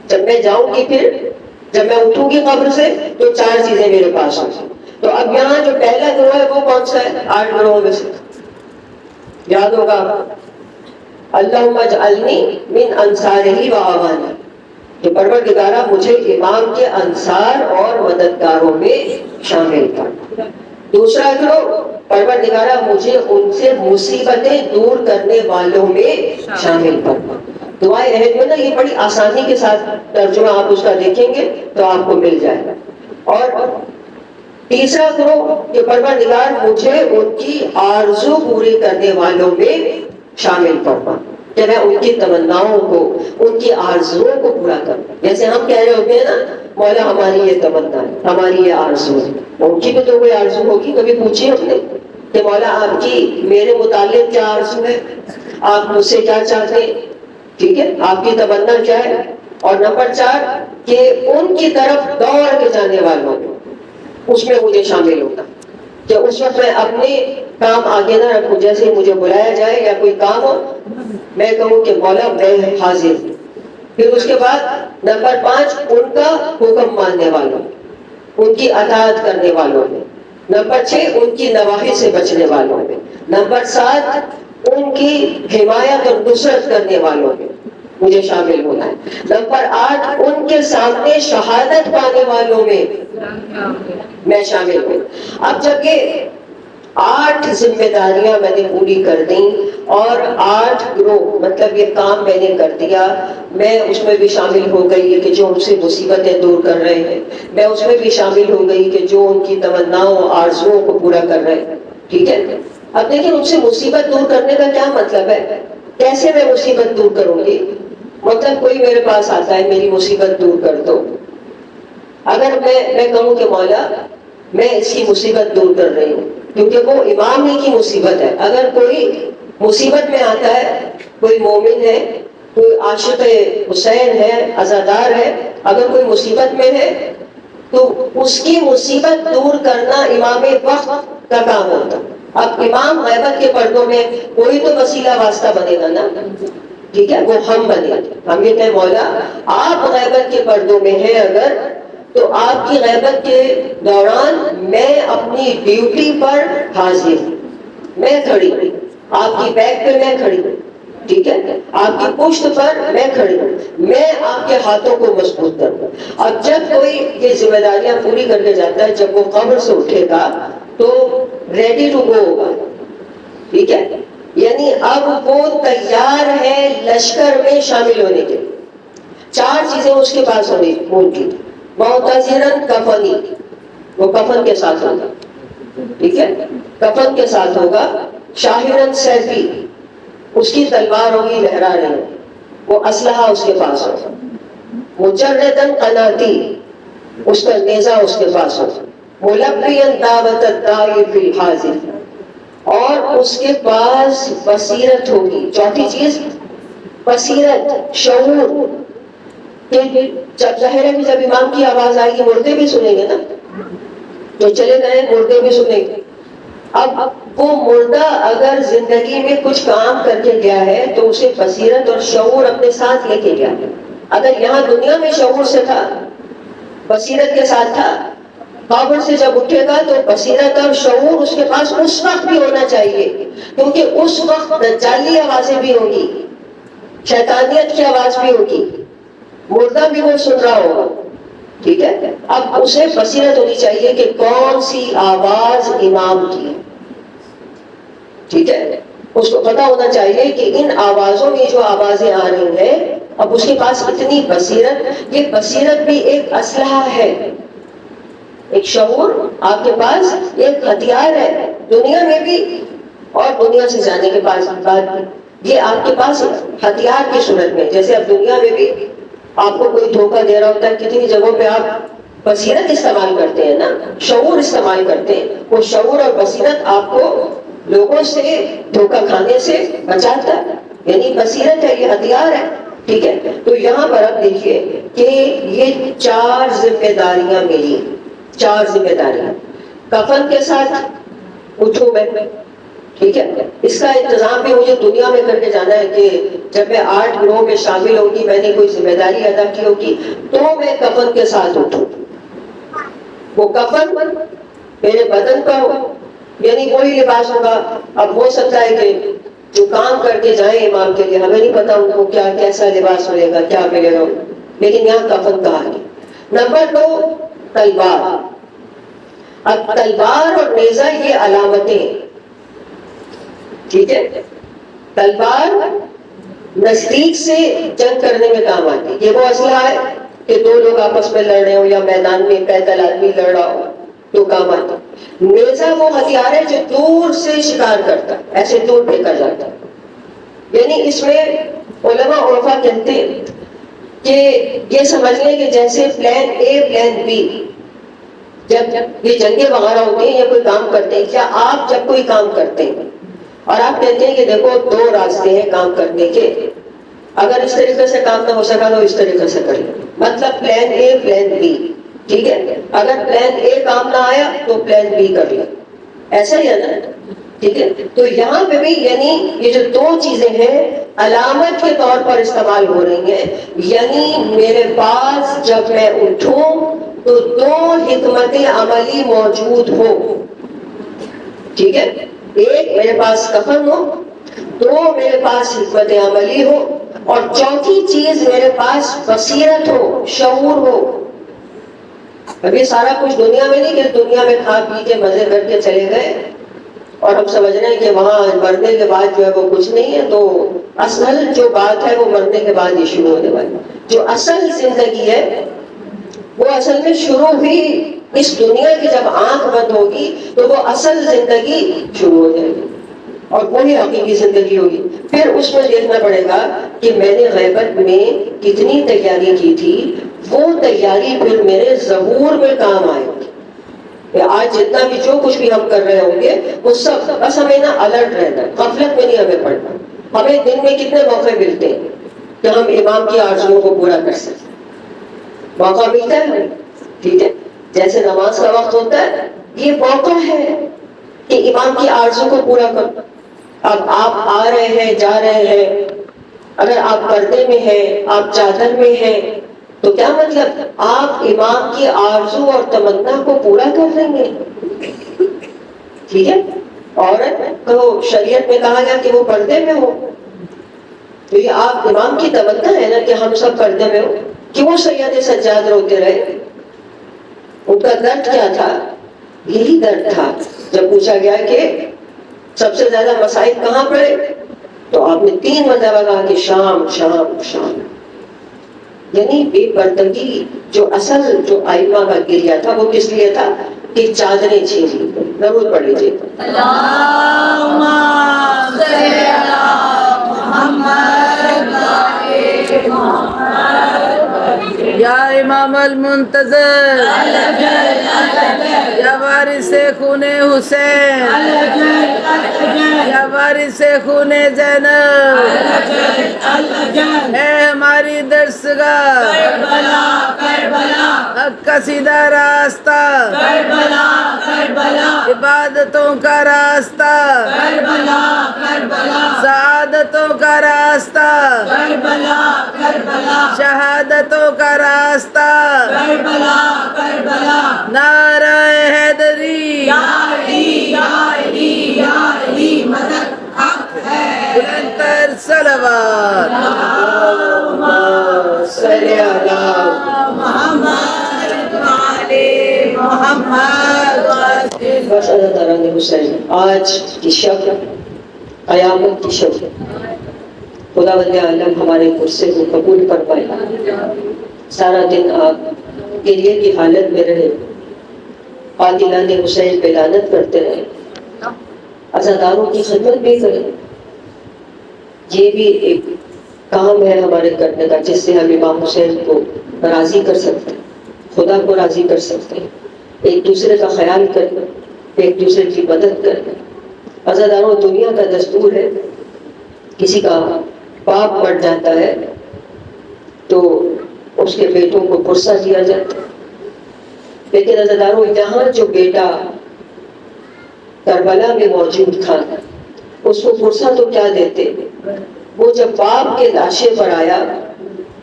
جب میں جاؤں گی، پھر جب میں اٹھوں گی قبر سے تو 4 چیزیں میرے پاس ہوں گی. تو اب یہاں جو پہلا گروہ ہے وہ کون سا ہے؟ 8 گروہوں میں سے یاد ہوگا، اللہم اجعلنی من انصارہ و اعوانہ، کہ پروردگارہ مجھے امام کے انصار اور مددگاروں میں شامل کر. دوسرا گروہ، پروردگارہ مجھے ان سے مصیبتیں دور کرنے والوں میں شامل کر. دعائے عہد میں نا یہ بڑی آسانی کے ساتھ ترجمہ آپ اس کا دیکھیں گے تو آپ کو مل جائے گا. اور تیسرا گروہ کہ پروردگار مجھے ان کی آرزو پوری کرنے والوں میں شامل کرنا، کہ میں ان کی تمناؤں کو، ان کی آرزوؤں کو پورا کروں. جیسے ہم کہہ رہے ہوتے ہیں نا، مولا ہماری یہ تمنا ہے، ہماری یہ آرزو ہے. ان کی بھی تو کوئی آرزو ہوگی، کبھی پوچھیے ہم نے کہ مولا آپ کی میرے متعلق کیا آرزو ہے، آپ مجھ سے کیا چاہتے ہیں، ٹھیک ہے، آپ کی تمنا کیا ہے. اور نمبر 4 کہ ان کی طرف دوڑ کے جانے والوں اس میں مجھے شامل ہوگا، کہ اس وقت میں اپنے کام آگے نہ رکھوں. جیسے مجھے بلایا جائے یا کوئی کام ہو، میں کہوں کہ مولا میں حاضر. پھر اس کے بعد نمبر 5 ان کا حکم ماننے والوں، ان کی اطاعت کرنے والوں میں. نمبر 6 ان کی نواحی سے بچنے والوں میں. نمبر 7 ان کی حمایت اور نصرت کرنے والوں میں مجھے شامل ہونا ہے. نمبر 8 ان کے سامنے شہادت پانے والوں میں شامل ہوں. اب جب یہ 8 ذمہ داریاں میں نے پوری کر دیں اور 8 گروہ، مطلب یہ کام میں نے کر دیا، میں اس میں بھی شامل ہو گئی کہ جو ان سے مصیبتیں دور کر رہے ہیں، میں اس میں بھی شامل ہو گئی کہ جو ان کی تمناؤں آرزوؤں کو پورا کر رہے ہیں. ٹھیک ہے، اب دیکھیں ان سے مصیبت دور کرنے کا کیا مطلب ہے، کیسے میں مصیبت دور کروں گی. مطلب کوئی میرے پاس آتا ہے، میری مصیبت دور کر دو. اگر میں کہوں کہ مولا میں اس کی مصیبت دور کر رہی ہوں، کیونکہ وہ امام ہی کی مصیبت ہے. اگر کوئی مصیبت میں آتا ہے، کوئی مومن ہے، کوئی عاشق حسین ہے، عزادار ہے، اگر کوئی مصیبت میں ہے تو اس کی مصیبت دور کرنا امام وقت کا کام ہوتا. اب امام غیبت کے پردوں میں کوئی تو وسیلہ واسطہ بنے گا نا، ٹھیک ہے، وہ ہم بنے. ہم یہ کہیں مولا آپ غیبت کے پردوں میں ہیں اگر، تو آپ کی غیبت کے دوران میں اپنی ڈیوٹی پر حاضر ہوں، میں کھڑی ہوں، آپ کی بیک پہ میں کھڑی ہوں، ٹھیک ہے، آپ کی پشت پر میں کھڑی ہوں، میں آپ کے ہاتھوں کو مضبوط کروں. اب جب کوئی یہ ذمہ داریاں پوری کر کے جاتا ہے، جب وہ قبر سے اٹھے گا تو ریڈی ٹو گو ہوگا. ٹھیک ہے، یعنی اب وہ تیار ہے لشکر میں شامل ہونے کے. 4 چیزیں اس کے پاس ہوگی. معتذرن کفنی، وہ کفن کے ساتھ ہوگا، ٹھیک ہے، کفن کے ساتھ ہوگا. شاہرن سیفی، اس کی تلوار ہوگی لہرا رہی، وہ اسلحہ اس کے پاس ہوگا. مجردن قناتی، اس کا نیزہ اس کے پاس ہوگا. ملبین دعوت الداعی فی الحاضر، اور اس کے پاس بصیرت ہوگی. 4تھی چیز بصیرت، شعور، کہ جب ظاہر ہے جب امام کی آواز آئے گی مردے بھی سنیں گے نا، جو چلے گئے مردے بھی سنیں گے. اب وہ مردہ اگر زندگی میں کچھ کام کر کے گیا ہے تو اسے بصیرت اور شعور اپنے ساتھ لے کے گیا. اگر یہاں دنیا میں شعور سے تھا، بصیرت کے ساتھ تھا، قبر سے جب اٹھے گا تو بصیرت اور شعور اس کے پاس اس وقت بھی ہونا چاہیے، کیونکہ اس وقت دجالی آوازیں بھی ہوگی، شیطانیت کی آواز بھی ہوگی، مردہ بھی وہ سن رہا ہوگا. ٹھیک ہے، اب اسے بصیرت ہونی چاہیے کہ کون سی آواز امام کی ہے. ٹھیک ہے، اس کو پتا ہونا چاہیے کہ ان آوازوں میں جو آوازیں آ رہی ہیں، اب اس کے پاس اتنی بصیرت، یہ بصیرت بھی ایک اسلحہ ہے، ایک شعور آپ کے پاس ایک ہتھیار ہے دنیا میں بھی اور دنیا سے جانے کے بعد یہ آپ کے پاس ہتھیار کی صورت میں. جیسے اب دنیا میں بھی آپ کو کوئی دھوکہ دے رہا ہوتا ہے، کتنی جگہوں پہ آپ بصیرت استعمال کرتے ہیں نا، شعور استعمال کرتے ہیں. وہ شعور اور بصیرت آپ کو لوگوں سے دھوکہ کھانے سے بچاتا ہے، یعنی بصیرت ہے، یہ ہتھیار ہے. ٹھیک ہے. تو یہاں پر اب دیکھیے کہ یہ 4 ذمہ داریاں ملی، 4 ذمہ داریاں. کفن کے ساتھ اٹھوں میں، ٹھیک ہے. اس کا انتظام بھی مجھے دنیا میں کر کے جانا ہے کہ جب میں 8 گروہ میں شامل ہوگی، میں نے کوئی ذمہ داری ادا کی ہوگی تو میں کفن کے ساتھ اٹھوں. وہ کفن میرے بدن پر ہو، یعنی وہی لباس ہوگا. اب ہو سکتا ہے کہ جو کام کر کے جائیں امام کے لیے، ہمیں نہیں پتا ان کو کیا کیسا لباس ملے گا، کیا ملے گا، لیکن یہاں کفن کہا ہے. نمبر 2 تلوار. اب تلوار اور نیزہ یہ علامتیں، ٹھیک ہے. تلوار نزدیک سے جنگ کرنے میں کام آتی ہے. یہ وہ اسلحہ ہے کہ 2 لوگ آپس میں لڑ رہے ہو یا میدان میں پیدل آدمی لڑ رہا ہو تو کام آتا. نیزہ وہ ہتھیار ہے جو دور سے شکار کرتا ہے، ایسے دور پھینکا جاتا ہے. یعنی اس میں علماء عرفا کہتے ہیں کہ یہ سمجھ لیں کہ جیسے پلان اے پلان بی، جب یہ جنگیں وغیرہ ہوتی ہیں یا کوئی کام کرتے ہیں، کیا آپ جب کوئی کام کرتے ہیں اور آپ کہتے ہیں کہ دیکھو 2 راستے ہیں کام کرنے کے، اگر اس طریقے سے کام نہ ہو سکا تو اس طریقے سے کریں، مطلب پلان اے پلان بی، ٹھیک ہے. اگر پلان اے کام نہ آیا تو پلان بی کر لیں، ایسا ہی ہے نا، ٹھیک ہے. تو یہاں پہ بھی یعنی یہ جو 2 چیزیں ہیں علامت کے طور پر استعمال ہو رہی ہیں. یعنی میرے پاس جب میں اٹھوں تو 2 حکمت عملی موجود ہو، ٹھیک ہے. ایک میرے پاس کفن ہو، 2 میرے پاس حکمت عملی ہو، اور 4تھی چیز میرے پاس بصیرت ہو، شعور ہو. اب یہ سارا کچھ دنیا میں نہیں کہ دنیا میں کھا پی کے مزے کر کے چلے گئے اور ہم سمجھ رہے ہیں کہ وہاں مرنے کے بعد جو ہے وہ کچھ نہیں ہے. تو اصل جو بات ہے وہ مرنے کے بعد ہی شروع ہونے والی. جو اصل زندگی ہے وہ اصل میں شروع ہوئی اس دنیا کی جب آنکھ بند ہوگی تو وہ اصل زندگی شروع ہو جائے گی اور وہی حقیقی زندگی ہوگی. پھر اس میں دیکھنا پڑے گا کہ میں نے غیبت میں کتنی تیاری کی تھی، وہ تیاری پھر میرے ظہور میں کام آئے گی. آج جتنا بھی جو کچھ بھی ہم کر رہے ہوں گے وہ سب بس ہمیں نا الرٹ رہنا ہے، غفلت میں نہیں ہمیں پڑنا. ہمیں دن میں کتنے موقع ملتے ہیں کہ ہم امام کی آرزوؤں کو پورا کر سکیں، موقع ملتا ہے ہمیں، ٹھیک ہے. جیسے نماز کا وقت ہوتا ہے، یہ موقع ہے کہ امام کی آرزو کو پورا کرو. اب آپ آ رہے ہیں جا رہے ہیں، اگر آپ پردے میں ہیں، آپ چادر میں ہیں، تو کیا مطلب آپ امام کی آرزو اور تمنا کو پورا کر رہے ہیں، ٹھیک ہے. عورت کو شریعت میں کہا گیا کہ وہ پردے میں ہو، تو یہ آپ امام کی تمنا ہے نا کہ ہم سب پردے میں ہو. کیوں سید سجاد روتے رہے؟ ان کا درد کیا تھا؟ یہی درد تھا. جب پوچھا گیا کہ سب سے زیادہ مصائب کہاں پڑے تو آپ نے 3 مرتبہ کہا کہ شام شام شام. یعنی بے پردگی جو اصل جو آئمہ کا گریہ تھا وہ کس لیے تھا کہ چادریں چھین لی. ضرور پڑھ لیجیے اللہم صلی علی محمد یا امام المنتظر، یا وارث خون حسین، یا وارث خون زینب، اے ہماری درسگاہ حق کا سیدھا راستہ، عبادتوں کا راستہ، سعادتوں کا راستہ، شہادتوں کا راستہ، نعرہ حیدری، بلندتر صلوات. صلی علی بس اللہ تعالیٰ نے حسین آج کی شب قیامت کی شب خدا بند عالم ہمارے غصے کو قبول فرمائے. سارا دن آپ گریے کی حالت میں رہے، قاتلان حسین پہ لعنت کرتے رہے، عزاداروں کی خدمت بھی کریں. یہ بھی ایک کام ہے ہمارے کرنے کا جس سے ہم امام حسین کو راضی کر سکتے ہیں، خدا کو راضی کر سکتے ہیں. ایک دوسرے کا خیال کرنا، ایک دوسرے کی مدد کرنا. عزاداروں دنیا کا دستور ہے، کسی کا باپ مر جاتا ہے تو اس کے بیٹوں کو پرسہ دیا جاتا. لیکن عزیزانو یہاں جو بیٹا کربلا میں موجود تھا اس کو پرسہ تو کیا دیتے، وہ جب باپ کے لاشے پر آیا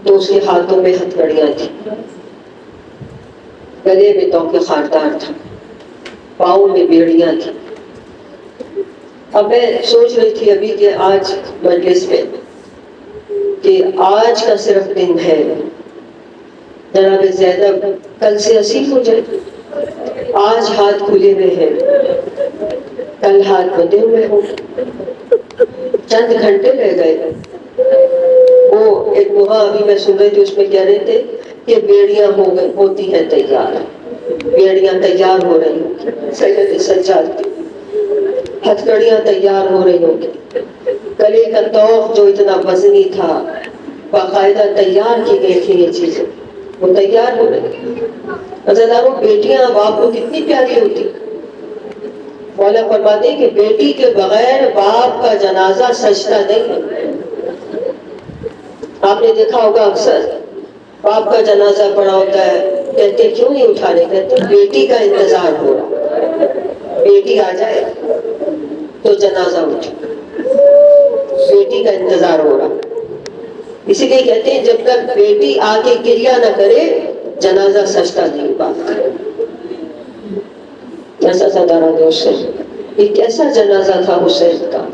تو اس کے ہاتھوں میں ہتھکڑیاں تھیں، گلے میں توق خاردار تھا، پاؤں میں بیڑیاں تھیں. اب میں سوچ رہی تھی ابھی کہ آج مجلس میں کہ آج کا صرف دن ہے، جناب زینب کل سے اسیر ہو جائے. آج ہاتھ کھلے ہوئے ہیں، کل ہاتھ بندھے ہوئے ہوں. چند گھنٹے رہ گئے. وہ ایک دعا ابھی میں سن رہی تھی، اس میں کہہ رہے تھے کہ بیڑیاں ہوتی ہیں تیار، بیڑیاں تیار ہو رہی ہوں، سید سجاد کی ہتھکڑیاں تیار ہو رہی ہوں گی. گلے کا توق جو اتنا وزنی تھا باقاعدہ تیار کی گئی تھی، یہ چیزیں وہ تیار ہو رہی. عزیزانو بیٹیاں باپ کو کتنی پیاری ہوتی. مولا فرماتے ہیں کہ بیٹی کے بغیر باپ کا جنازہ سجتا نہیں ہے. آپ نے دیکھا ہوگا اکثر باپ کا جنازہ پڑا ہوتا ہے، کہتے کیوں نہیں اٹھانے، کہتے بیٹی کا انتظار ہو رہا، بیٹی آ جائے تو جنازہ اٹھے، بیٹی کا انتظار ہو رہا. اسی لیے کہتے ہیں جب تک بیٹی آ کے کریا نہ کرے جنازہ سجتا نہیں باپ کا. ایسا سدارا دوست یہ کیسا جنازہ تھا حسین کا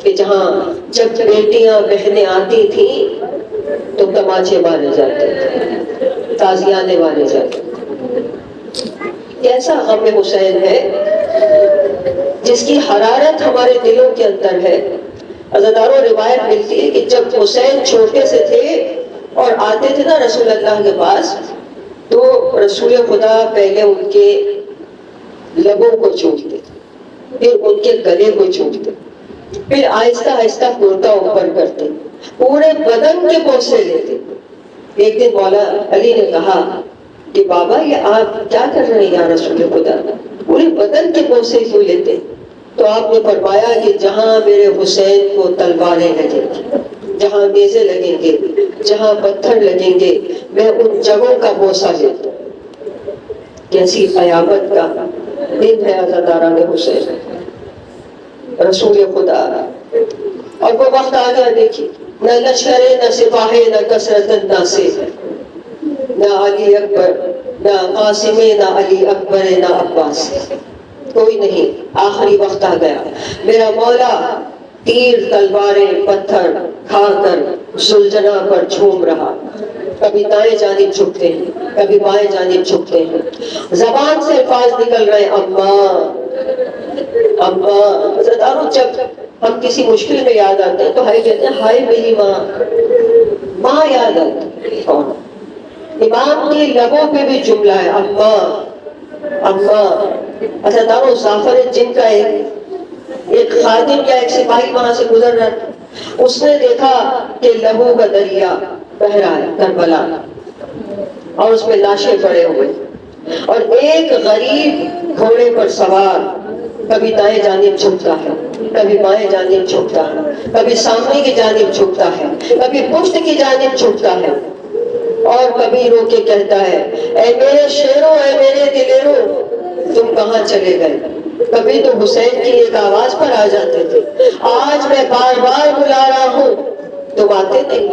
کہ جہاں جب بیٹیاں بہنیں آتی تھیں تو تماچے مارے جاتے تھے، تازیانے مارے جاتے تھے. کیسا غم حسین ہے جس کی حرارت ہمارے دلوں کے اندر ہے. عزیزانو روایت ملتی ہے کہ جب حسین چھوٹے سے تھے اور آتے تھے نا رسول اللہ کے پاس تو رسول خدا پہلے ان کے لبوں کو چومتے تھے، پھر ان کے گلے کو چومتے، پھر آہستہ آہستہ کرتا اوپر کرتے، پورے بدن کے بوسے لیتے. ایک دن مولا علی نے کہا کہ بابا یہ آپ کیا کر رہے ہیں یا رسول خدا، پورے بدن کے بوسے کیوں لیتے؟ تو آپ نے فرمایا کہ جہاں میرے حسین کو تلواریں لگیں گی، جہاں نیزے لگیں گے، جہاں پتھر لگیں گے، میں ان جگہوں کا بوسہ لیتا ہوں. کیسی قیامت کا دن ہے عزاداران حسین، رسول خدا. اور وہ وقت آ گیا، دیکھیے نہ لشکر نہ سپاہی نہ کثرت الناس، نہ علی اکبر نہ قاسم نہ علی اکبر نہ عباس، کوئی نہیں. آخری وقت آ گیا، میرا مولا تیر تلواریں پتھر کھا کر زلجنا پر جھوم رہا. کبھی دائیں جانب جھکتے ہیں، کبھی بائیں جانب جھکتے ہیں، زبان سے الفاظ نکل رہے اماں اماں. جب ہم کسی مشکل میں یاد آتے ہیں تو ہائے کہتے ہیں ہائے میری ماں، ماں یاد آتی ہے. امام کے لبوں پہ بھی جملہ ہے اماں اماں. اچھا دارو زعفر جن کا ایک خادم یا ایک سپاہی وہاں سے گزر رہا تھا، اس نے دیکھا کہ لہو کا دریا بہ رہا ہے کربلا اور اس میں لاشیں پڑے ہوئے، اور ایک غریب گھوڑے پر سوار کبھی دائیں جانب جھکتا ہے، کبھی بائیں جانب جھکتا ہے، کبھی سامنے کی جانب جھکتا ہے، کبھی پشت کی جانب جھکتا ہے، اور کبھی رو کے کہتا ہے اے میرے شیروں اے میرے دلیروں تم کہاں چلے گئے. کبھی تو حسین کی ایک آواز پر آ جاتے تھے، آج میں بار بار بلا رہا ہوں تم آتے نہیں.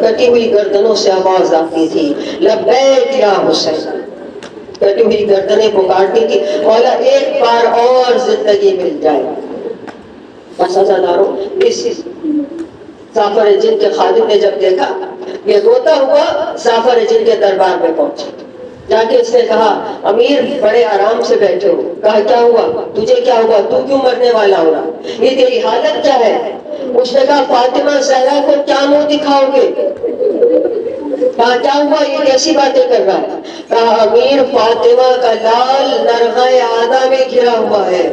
کٹی ہوئی گردنوں سے آواز آتی تھی لبیک یا حسین. کٹی ہوئی گردنیں پکارتی تھی مولا ایک بار اور زندگی مل جائے. بس عزادارو اس زعفر جن کے خادم نے جب دیکھا یہ روتا ہوا زعفر جن کے دربار میں پہنچا، جا کے اس نے کہا امیر بڑے آرام سے بیٹھے ہو. کہا کیا ہوا تجھے، کیا ہوا تو کیوں مرنے والا ہو رہا، یہ تیری حالت کیا ہے؟ اس نے کہا فاطمہ زہرا کو کیا منہ دکھاؤ گے. کہا کیا ہوا یہ کیسی باتیں کر رہا ہے. کہا امیر فاطمہ کا لال نرغہ آدھا میں گھرا ہوا ہے.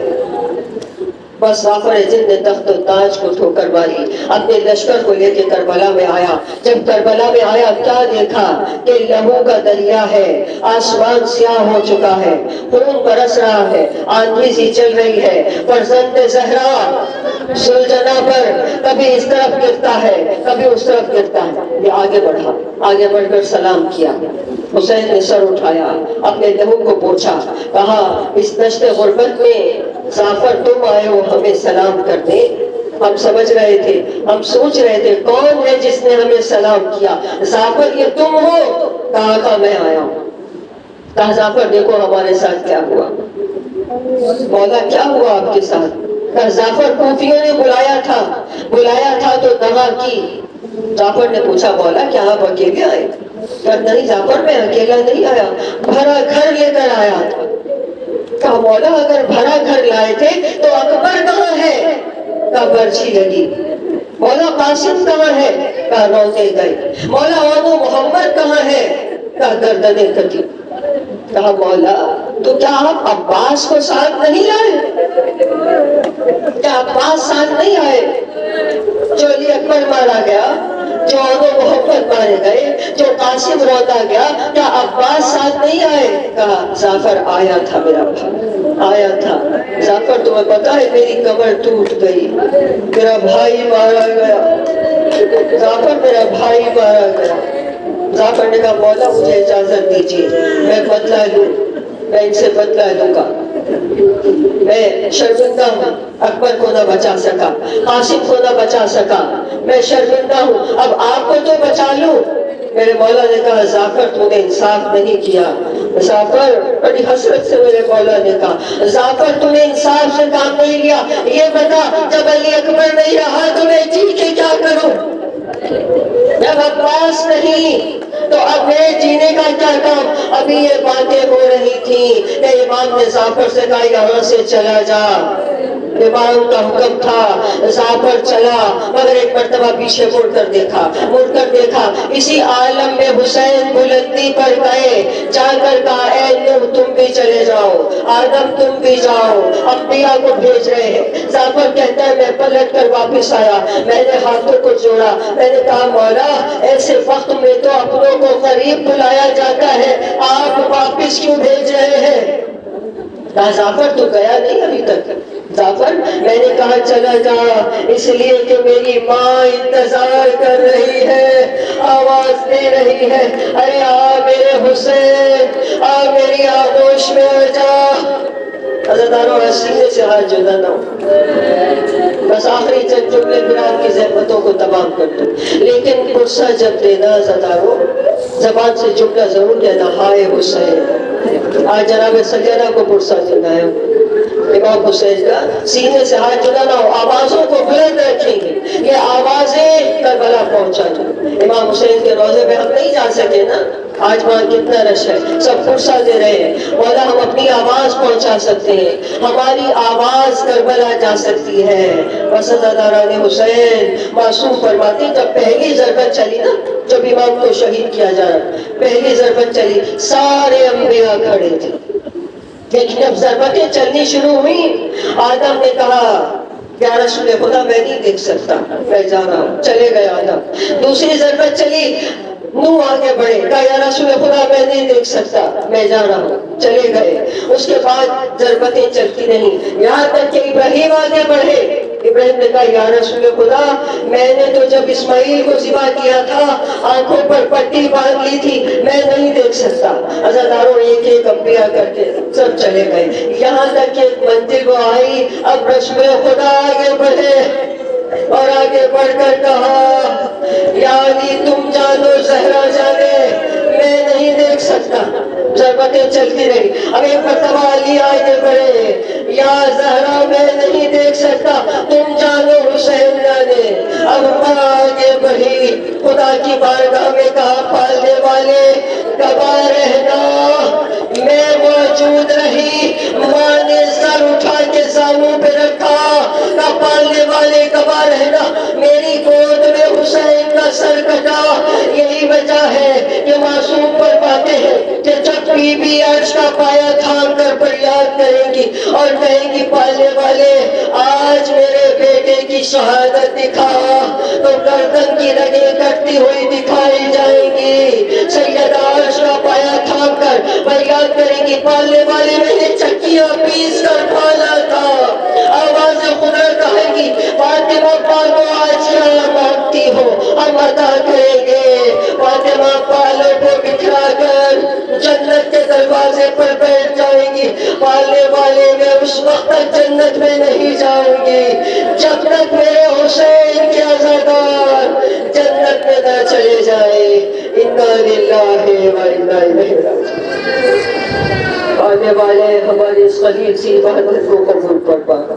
بس زعفر جن نے تخت و تاج کو ٹھوکر ماری، اپنے لشکر کو لے کے کربلا میں آیا. جب کربلا میں آیا کیا دیکھا کہ لہو کا دریا ہے، آسمان سیاہ ہو چکا ہے، خون برس رہا ہے، آندھی سی چل رہی ہے. فرزند زہرا سلجنا پر کبھی اس طرف گرتا ہے کبھی اس طرف گرتا ہے. یہ آگے بڑھا, آگے بڑھ کر سلام کیا. حسین نے سر اٹھایا, اپنے لہو کو پوچھا, کہا اس دشت غربت میں جعفر تم آئے ہو ہمیں سلام کرنے؟ ہم سمجھ رہے تھے, ہم سوچ رہے تھے کون ہے جس نے ہمیں سلام کیا. جعفر یہ تم ہو؟ کہا میں آیا ہوں. کہا جعفر دیکھو ہمارے ساتھ کیا ہوا. مولا کیا ہوا آپ کے ساتھ؟ کہا جعفر کوفیوں نے بلایا تھا تو دغا کی. جعفر نے پوچھا مولا کیا آپ اکیلے آئے؟ کہا نہیں جعفر میں اکیلا نہیں آیا, بھرا گھر لے کر آیا تھا. کہا مولا اگر بھرا گھر لائے تھے تو اکبر کہاں ہے؟ کہا برچھی لگی. مولا قاسم کہاں ہے؟ کہا روزے گئے. مولا اور محمد کہاں ہے؟ کہا گردنیں کٹی. کہا مولا تو کیا آپ عباس کو ساتھ نہیں لائے؟ کیا عباس ساتھ نہیں آئے؟ جو علی اکبر مارا گیا, جو اور محمد مارے گئے, جو قاسم روتا گیا, کیا عباس ساتھ نہیں آئے؟ کہا جعفر آیا تھا میرا بھائی, آیا تھا. جعفر تمہیں پتا ہے میری کمر ٹوٹ گئی, میرا بھائی مارا گیا. جعفر میرا بھائی مارا گیا. جعفر نے کہا مولا مجھے اجازت دیجیے, میں بدلہ لوں, میں ان سے بدلہ لوں گا. میں شرمندہ ہوں, اکبر کو نہ بچا سکا, قاسم کو نہ بچا سکا, میں شرمندہ ہوں, اب آپ کو تو بچا لوں. میرے مولا نے کہا جعفر تو نے انصاف نہیں کیا. جعفر بڑی حسرت سے میرے مولا نے کہا جعفر تو نے انصاف سے کام نہیں لیا. یہ بتا جب علی اکبر نہیں رہا تو میں جی کے کیا کروں؟ جب عباس نہیں تو اب میرے جینے کا کیا کام؟ ابھی یہ باتیں ہو رہی تھی کہ امام نے جعفر سے کہا یہاں سے چلا جا. امام کا حکم تھا, جعفر چلا, مگر ایک مرتبہ پیچھے مڑ کر دیکھا. اسی عالم میں حسین بلندی پر گئے, جا کر کہا اے نوح تم بھی چلے جاؤ, آدم تم بھی جاؤ, انبیاء کو بھیج رہے ہیں. جعفر کہتا ہے میں پلٹ کر واپس آیا, میں نے ہاتھوں کو جوڑا, میں نے کہا مولا ایسے وقت میں تو اپنوں کو قریب بلایا جاتا ہے, آپ واپس کیوں بھیج رہے ہیں؟ کہا جعفر تو گیا نہیں ابھی تک. جعفر میں نے کہا چلا جا اس لیے کہ میری ماں انتظار کر رہی ہے, آواز دے رہی ہے, ارے آ میرے حسین, آ میری آغوش میں آ جا. عزیزانو سینے سے ہاتھ جدا نہ ہو. بس آخری چند جملے پھر آپ کی زحمتوں کو تمام کر دوں. لیکن غصہ جب دینا عزیزانو زبان سے جملہ ضرور کہنا ہائے حسین. آج جناب سجدہ کو غصہ دینا ہے امام حسین کا. سینے سے ہاتھ جدا نہ ہو, آوازوں کو بلند رکھیں گے, یہ آوازیں کربلا پہنچا دیں. امام حسین کے روضے میں ہم نہیں جا سکے نا, آج وہاں کتنا رش ہے, سب فرصہ دے رہے ہیں. مولا ہم اپنی آواز پہنچا سکتے ہیں, ہماری آواز کربلا جا سکتی ہے. وسطداران حسین معصوم فرماتے جب پہلی ضربت چلی نا, جب امام کو شہید کیا جا رہا, پہلی ضربت چلی سارے انبیاء کھڑے تھے. لیکن جب ضربتیں چلنی شروع ہوئی, آدم نے کہا یا رسول خدا میں نہیں دیکھ سکتا, میں جا رہا ہوں. چلے گئے آدم. دوسری ضربت چلی, نوح آگے بڑھے, کہا یا رسول خدا میں نہیں دیکھ سکتا, میں جا رہا ہوں. چلے گئے. اس کے بعد ضربتیں چلتی رہیں یہاں تک کہ ابراہیم آگے بڑھے. ابراہیم نے کہا یا رسول خدا میں نے تو جب اسماعیل کو ذبح کیا تھا آنکھوں پر پٹی باندھ لی تھی, میں نہیں دیکھ سکتا. عزاداروں ایک ایک انبیاء کر کے سب چلے گئے, یہاں تک کہ ایک منزل وہ آئی. اب رسول خدا آگے بڑھے اور آگے بڑھ کر کہا یا علی تم جانو زہرا جانے, میں نہیں دیکھ سکتا. ضربتیں چلتی رہی. اب ایک مرتبہ علی آگے بڑھے, یا زہرا میں نہیں دیکھ سکتا, تم جانو حسین جانے. اب ماں آگے بڑھی, خدا کی بارگاہ میں کہا پالنے والے کبا رہنا, میں موجود رہی. ماں نے سر اٹھا کے زانوں پہ رکھا, کہا پالنے والے کبا رہنا, میری گود میں حسین کا سر کٹا. یہی وجہ ہے کہ معصوم فرماتے ہیں کہ جب بی بی عرش کا پایا تھام کر فریاد کریں گی اور کہیں گی پالنے والے آج میرے بیٹے کی شہادت دکھا, تو گردن کی رگیں کٹتی ہوئی دکھائی جائیں گی. سیدہ عرش کا پایا تھام کر فریاد کریں گی پالنے والے میں نے چکیاں پیس کر پالا تھا. آواز خدا کہے گی وقت تک جنت میں نہیں جائیں گی جب تک میرے حسین کے عزادار جنت میں نہ چلے جائیں. انا للہ و انا الیہ راجعون. آنے والے ہمارے اس قریب سی عبادت کو قبول فرما.